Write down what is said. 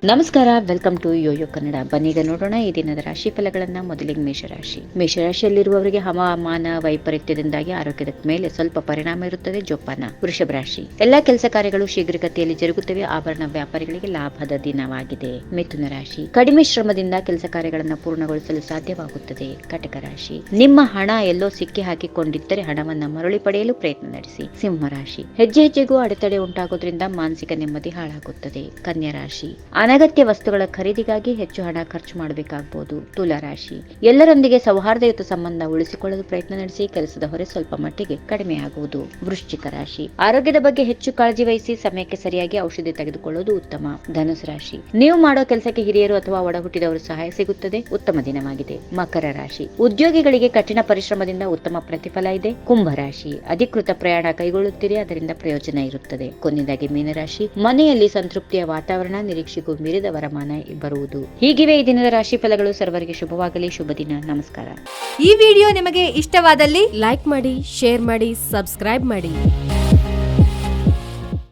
ನಮಸ್ಕಾರ, welcome to Yoyo Kannada. ಬನ್ನೀಗ ನೋಡೋಣ ಈ ದಿನದ ರಾಶಿ ಫಲಗಳನ್ನ. ಮೊದಲಿಗೆ ಮೇಷರಾಶಿ. ಮೇಷರಾಶಿಯಲ್ಲಿರುವವರಿಗೆ ಹವಾಮಾನ ವೈಪರೀತ್ಯದಿಂದಾಗಿ ಆರೋಗ್ಯದ ಮೇಲೆ ಸ್ವಲ್ಪ ಪರಿಣಾಮ ಇರುತ್ತದೆ. ಜೋಪಾನ. ವೃಷಭ ರಾಶಿ. ಎಲ್ಲಾ ಕೆಲಸ ಕಾರ್ಯಗಳು ಶೀಘ್ರಗತಿಯಲ್ಲಿ ಜರುಗುತ್ತವೆ. ಆಭರಣ ವ್ಯಾಪಾರಿಗಳಿಗೆ ಲಾಭದ ದಿನವಾಗಿದೆ. ಮಿಥುನ ರಾಶಿ. ಕಡಿಮೆ ಶ್ರಮದಿಂದ ಕೆಲಸ ಕಾರ್ಯಗಳನ್ನು ಪೂರ್ಣಗೊಳಿಸಲು ಸಾಧ್ಯವಾಗುತ್ತದೆ. ಕಟಕ ರಾಶಿ. ನಿಮ್ಮ ಹಣ ಎಲ್ಲೋ ಸಿಕ್ಕಿ ಹಾಕಿಕೊಂಡಿದ್ದರೆ ಹಣವನ್ನ ಮರಳಿ ಪಡೆಯಲು ಪ್ರಯತ್ನ ನಡೆಸಿ. ಸಿಂಹ ರಾಶಿ. ಹೆಜ್ಜೆ ಹೆಜ್ಜೆಗೂ ಅಡೆತಡೆ ಉಂಟಾಗೋದ್ರಿಂದ ಮಾನಸಿಕ ನೆಮ್ಮದಿ ಹಾಳಾಗುತ್ತದೆ. ಕನ್ಯಾ ರಾಶಿ. ಅನಗತ್ಯ ವಸ್ತುಗಳ ಖರೀದಿಗಾಗಿ ಹೆಚ್ಚು ಹಣ ಖರ್ಚು ಮಾಡಬೇಕಾಗಬಹುದು. ತುಲಾ ರಾಶಿ. ಎಲ್ಲರೊಂದಿಗೆ ಸೌಹಾರ್ದಯುತ ಸಂಬಂಧ ಉಳಿಸಿಕೊಳ್ಳಲು ಪ್ರಯತ್ನ ನಡೆಸಿ. ಕೆಲಸದ ಹೊರೆ ಸ್ವಲ್ಪ ಮಟ್ಟಿಗೆ ಕಡಿಮೆಯಾಗುವುದು. ವೃಶ್ಚಿಕ ರಾಶಿ. ಆರೋಗ್ಯದ ಬಗ್ಗೆ ಹೆಚ್ಚು ಕಾಳಜಿ ವಹಿಸಿ. ಸಮಯಕ್ಕೆ ಸರಿಯಾಗಿ ಔಷಧಿ ತೆಗೆದುಕೊಳ್ಳುವುದು ಉತ್ತಮ. ಧನುಸು ರಾಶಿ. ನೀವು ಮಾಡೋ ಕೆಲಸಕ್ಕೆ ಹಿರಿಯರು ಅಥವಾ ಒಡ ಹುಟ್ಟಿದವರು ಸಹಾಯ ಸಿಗುತ್ತದೆ. ಉತ್ತಮ ದಿನವಾಗಿದೆ. ಮಕರ ರಾಶಿ. ಉದ್ಯೋಗಿಗಳಿಗೆ ಕಠಿಣ ಪರಿಶ್ರಮದಿಂದ ಉತ್ತಮ ಪ್ರತಿಫಲ ಇದೆ. ಕುಂಭ ರಾಶಿ. ಅಧಿಕೃತ ಪ್ರಯಾಣ ಕೈಗೊಳ್ಳುತ್ತೀರಿ, ಅದರಿಂದ ಪ್ರಯೋಜನ ಇರುತ್ತದೆ. ಕೊನೆಯದಾಗಿ ಮೀನರಾಶಿ. ಮನೆಯಲ್ಲಿ ಸಂತೃಪ್ತಿಯ ವಾತಾವರಣ, ನಿರೀಕ್ಷೆಗೂ ಮೀರಿದ ವರಮಾನ ಬರುವುದು. ಹೀಗಿವೆ ಈ ದಿನದ ರಾಶಿ ಫಲಗಳು. ಸರ್ವರಿಗೆ ಶುಭವಾಗಲಿ. ಶುಭ ದಿನ. ನಮಸ್ಕಾರ. ಈ ವಿಡಿಯೋ ನಿಮಗೆ ಇಷ್ಟವಾದಲ್ಲಿ ಲೈಕ್ ಮಾಡಿ, ಶೇರ್ ಮಾಡಿ, ಸಬ್ಸ್ಕ್ರೈಬ್ ಮಾಡಿ.